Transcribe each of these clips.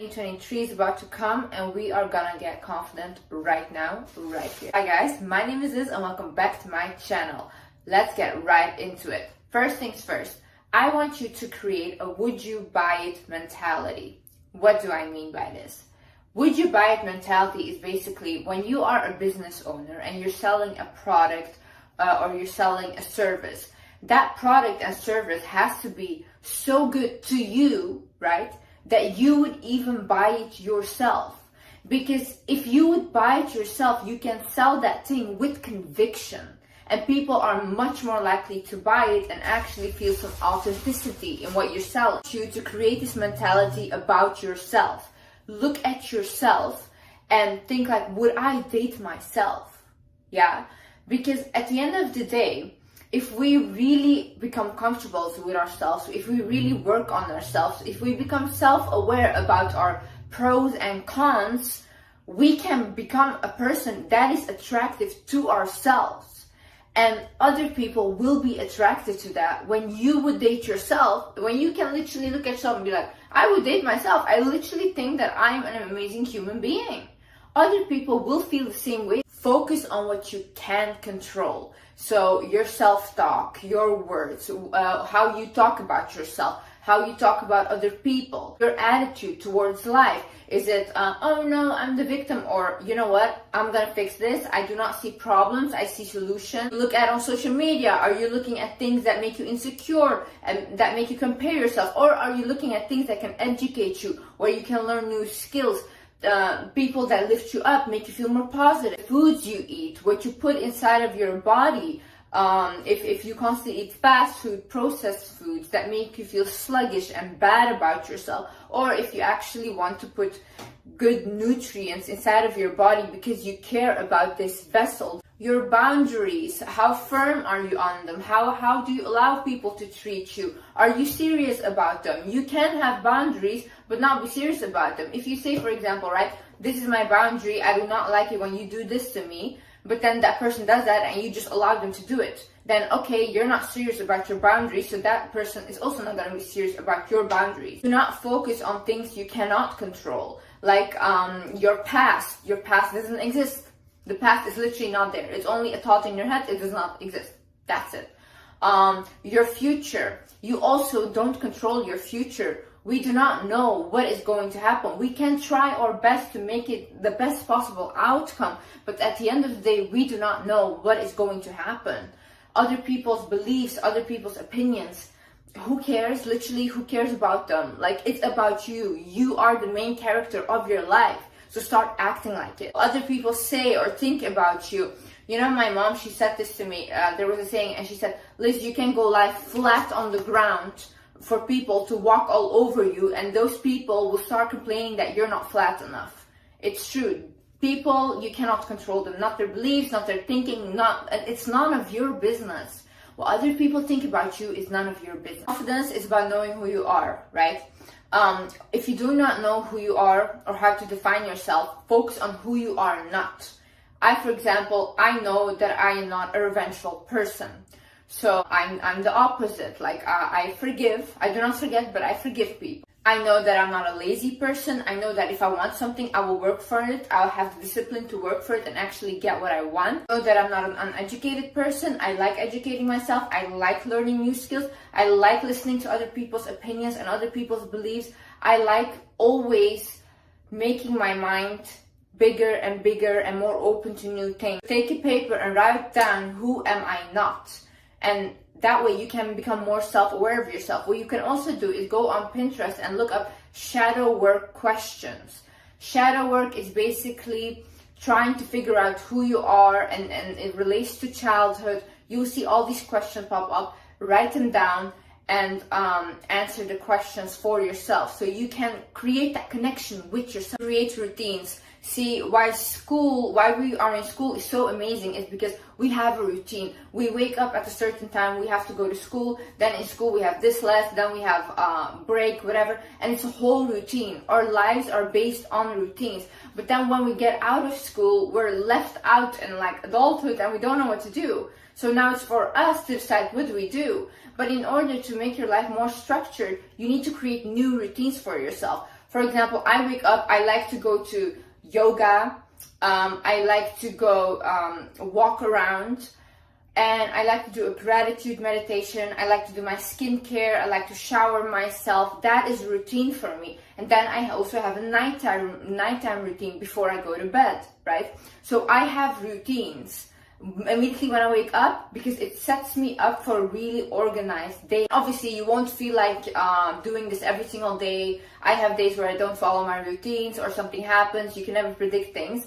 2023 is about to come and we are gonna get confident right now, right here. Hi guys, my name is Liz and welcome back to my channel. Let's get right into it. First things first, I want you to create a would you buy it mentality. What do I mean by this? Would you buy it mentality is basically when you are a business owner and you're selling a product or you're selling a service. That product and service has to be so good to you, right? That you would even buy it yourself. Because if you would buy it yourself, you can sell that thing with conviction. And people are much more likely to buy it and actually feel some authenticity in what you're selling. You to create this mentality about yourself. Look at yourself and think like, would I date myself? Yeah? Because at the end of the day, if we really become comfortable with ourselves, if we really work on ourselves, if we become self-aware about our pros and cons, we can become a person that is attractive to ourselves. And other people will be attracted to that. When you would date yourself, when you can literally look at yourself and be like, I would date myself. I literally think that I'm an amazing human being. Other people will feel the same way. Focus on what you can control. So your self-talk, your words, how you talk about yourself, how you talk about other people, your attitude towards life. Is it, oh no, I'm the victim, or you know what, I'm gonna fix this. I do not see problems, I see solutions. Look at on social media. Are you looking at things that make you insecure and that make you compare yourself? Or are you looking at things that can educate you, where you can learn new skills? People that lift you up, make you feel more positive. Foods you eat, what you put inside of your body. If you constantly eat fast food, processed foods that make you feel sluggish and bad about yourself, or if you actually want to put good nutrients inside of your body because you care about this vessel. Your boundaries, how firm are you on them? How do you allow people to treat you? Are you serious about them? You can have boundaries but not be serious about them. If you say, for example, right, this is my boundary, I do not like it when you do this to me, but then that person does that and you just allow them to do it, then okay, you're not serious about your boundaries, so that person is also not going to be serious about your boundaries. Do not focus on things you cannot control, like your past. Your past doesn't exist. The past is literally not there. It's only a thought in your head. It does not exist. That's it. Your future. You also don't control your future. We do not know what is going to happen. We can try our best to make it the best possible outcome, but at the end of the day, we do not know what is going to happen. Other people's beliefs, other people's opinions, who cares? Literally, who cares about them? Like, it's about you. You are the main character of your life. So start acting like it. Other people say or think about you. You know, my mom, she said this to me. There was a saying, and she said, Liz, you can go lie flat on the ground for people to walk all over you, and those people will start complaining that you're not flat enough. It's true. People, you cannot control them. Not their beliefs, not their thinking, it's none of your business. What other people think about you is none of your business. Confidence is about knowing who you are, right? If you do not know who you are or how to define yourself, focus on who you are not. For example, I know that I am not a revengeful person. So I'm the opposite. Like, I forgive. I do not forget, but I forgive people. I know that I'm not a lazy person. I know that if I want something, I will work for it. I'll have the discipline to work for it and actually get what I want. I know that I'm not an uneducated person. I like educating myself. I like learning new skills. I like listening to other people's opinions and other people's beliefs. I like always making my mind bigger and bigger and more open to new things. Take a paper and write down, who am I not? And that way you can become more self-aware of yourself. What you can also do is go on Pinterest and look up shadow work questions. Shadow work is basically trying to figure out who you are, and it relates to childhood. You'll see all these questions pop up. Write them down and answer the questions for yourself, so you can create that connection with yourself. Create routines. See, why we are in school is so amazing is because we have a routine. We wake up at a certain time, we have to go to school, then in school we have this lesson, then we have break, whatever, and it's a whole routine. Our lives are based on routines. But then when we get out of school, we're left out in like adulthood and we don't know what to do. So now it's for us to decide what do we do. But in order to make your life more structured, you need to create new routines for yourself. For example, I wake up, I like to go to yoga, I like to go walk around, and I like to do a gratitude meditation. I like to do my skincare. I like to shower myself. That is routine for me. And then I also have a nighttime routine before I go to bed, right? So I have routines immediately when I wake up, because it sets me up for a really organized day. Obviously, you won't feel like doing this every single day. I have days where I don't follow my routines or something happens. You can never predict things.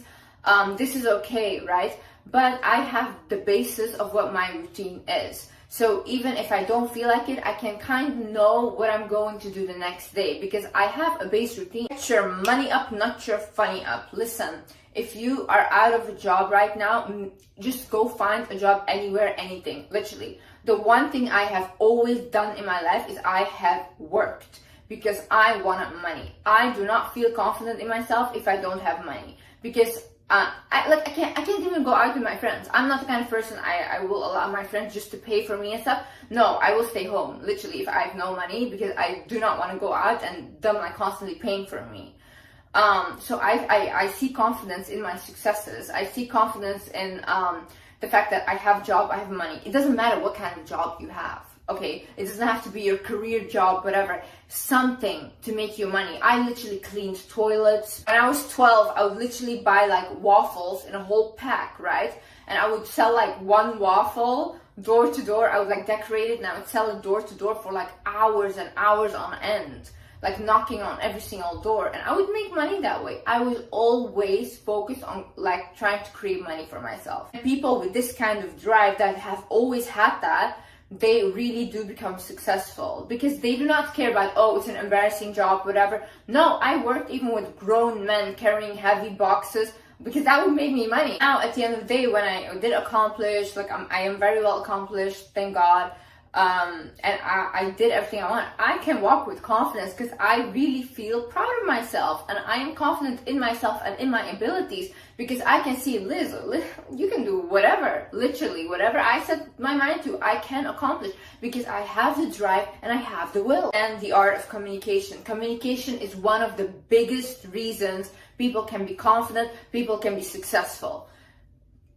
This is okay, right? But I have the basis of what my routine is. So even if I don't feel like it, I can kind of know what I'm going to do the next day, because I have a base routine. Get your money up, not your funny up. Listen, if you are out of a job right now, just go find a job anywhere, anything, literally. The one thing I have always done in my life is I have worked, because I wanted money. I do not feel confident in myself if I don't have money, because I can't even go out with my friends. I'm not the kind of person I will allow my friends just to pay for me and stuff. No, I will stay home, literally, if I have no money, because I do not want to go out and them like constantly paying for me. So I see confidence in my successes. I see confidence in the fact that I have a job, I have money. It doesn't matter what kind of job you have. Okay, it doesn't have to be your career job, whatever, something to make you money. I literally cleaned toilets. When I was 12, I would literally buy like waffles in a whole pack, right? And I would sell like one waffle door to door. I would like decorate it, and I would sell it door to door for like hours and hours on end, like knocking on every single door, and I would make money that way. I was always focused on like trying to create money for myself. And people with this kind of drive that have always had that, they really do become successful, because they do not care about, oh, it's an embarrassing job, whatever. No, I worked even with grown men carrying heavy boxes, because that would make me money. Now, at the end of the day, when I did accomplish, like I am very well accomplished, thank God, and I did everything I want, I can walk with confidence, because I really feel proud of myself, and I am confident in myself and in my abilities, because I can see, Liz, you can do whatever, literally whatever I set my mind to, I can accomplish, because I have the drive and I have the will. And the art of communication. Communication is one of the biggest reasons people can be confident, people can be successful.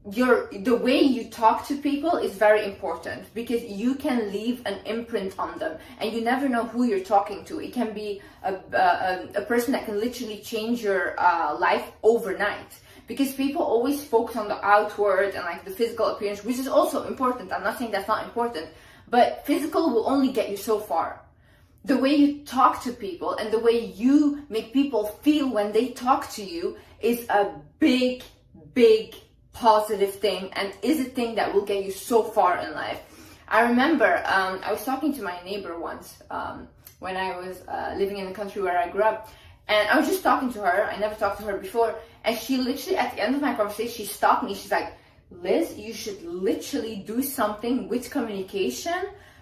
The way you talk to people is very important, because you can leave an imprint on them, and you never know who you're talking to. It can be a person that can literally change your life overnight, because people always focus on the outward and like the physical appearance, which is also important. I'm not saying that's not important, but physical will only get you so far. The way you talk to people and the way you make people feel when they talk to you is a big positive thing, and is a thing that will get you so far in life. I remember I was talking to my neighbor once when I was living in the country where I grew up, and I was just talking to her. I never talked to her before, and she literally, at the end of my conversation, she stopped me. She's like, Liz, you should literally do something with communication,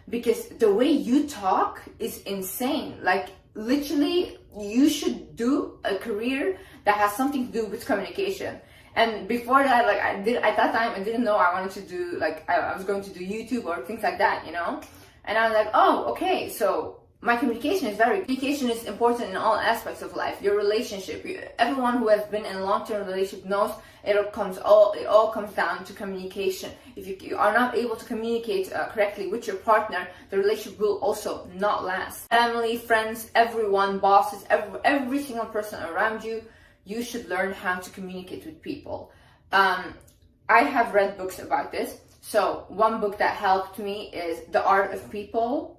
because the way you talk is insane. Like, literally, you should do a career that has something to do with communication. And before that, like at that time, I didn't know I wanted to do, like, I was going to do YouTube or things like that, you know? And I was like, oh, okay, so my communication is important in all aspects of life. Your relationship, everyone who has been in a long-term relationship knows it all comes down to communication. If you are not able to communicate correctly with your partner, the relationship will also not last. Family, friends, everyone, bosses, every single person around you, you should learn how to communicate with people. I have read books about this. So one book that helped me is The Art of People,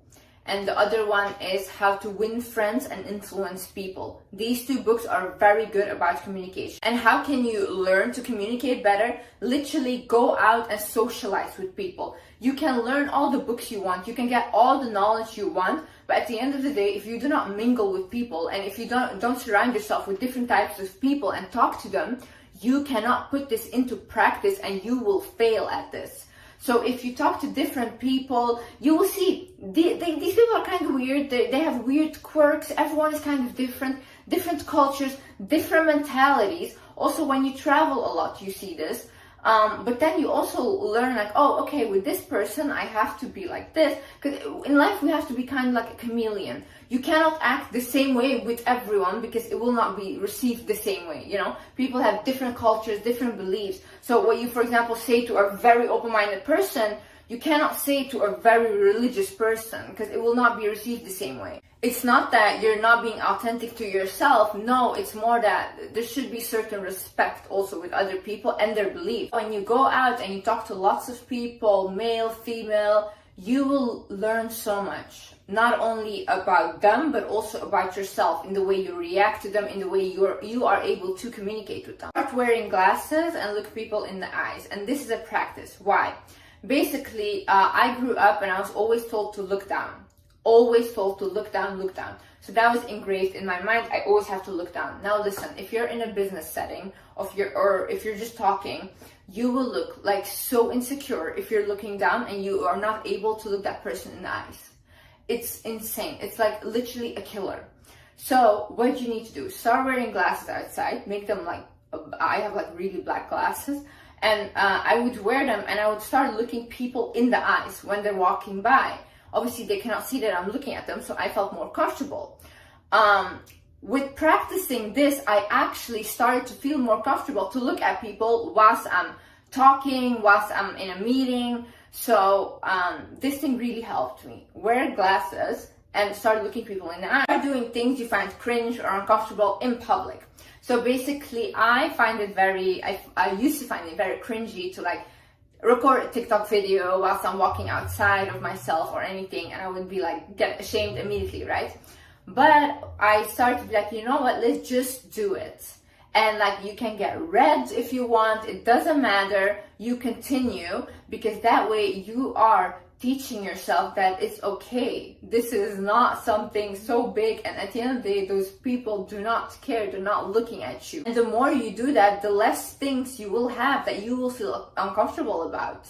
and the other one is How to Win Friends and Influence People. These two books are very good about communication. And how can you learn to communicate better? Literally go out and socialize with people. You can learn all the books you want, you can get all the knowledge you want, but at the end of the day, if you do not mingle with people, and if you don't surround yourself with different types of people and talk to them, you cannot put this into practice, and you will fail at this. So if you talk to different people, you will see these people are kind of weird. They have weird quirks. Everyone is kind of different cultures, different mentalities. Also, when you travel a lot, you see this. But then you also learn like, oh, okay, with this person I have to be like this, because in life we have to be kind of like a chameleon. You cannot act the same way with everyone because it will not be received the same way, you know. People have different cultures, different beliefs. So what you, for example, say to a very open-minded person, you cannot say to a very religious person, because it will not be received the same way. It's not that you're not being authentic to yourself. No, it's more that there should be certain respect also with other people and their beliefs. When you go out and you talk to lots of people, male, female, you will learn so much. Not only about them, but also about yourself, in the way you react to them, in the way you are able to communicate with them. Start wearing glasses and look people in the eyes. And this is a practice. Why? Basically, I grew up and I was always told to look down. Always told to look down, look down. So that was engraved in my mind. I always have to look down. Now listen, if you're in a business setting or if you're just talking, you will look like so insecure if you're looking down and you are not able to look that person in the eyes. It's insane. It's like literally a killer. So what you need to do, start wearing glasses outside, make them like, I have like really black glasses, and I would wear them and I would start looking people in the eyes when they're walking by. Obviously, they cannot see that I'm looking at them, so I felt more comfortable. With practicing this, I actually started to feel more comfortable to look at people whilst I'm talking, whilst I'm in a meeting. So this thing really helped me. Wear glasses and start looking people in the eye. Start doing things you find cringe or uncomfortable in public. So basically, I used to find it very cringy to like record a TikTok video whilst I'm walking outside of myself or anything, and I would be like, get ashamed immediately, right? But I started to be like, you know what, let's just do it. And like, you can get red if you want, it doesn't matter, you continue, because that way you are teaching yourself that it's okay. This is not something so big, and at the end of the day, those people do not care, they're not looking at you. And the more you do that, the less things you will have that you will feel uncomfortable about.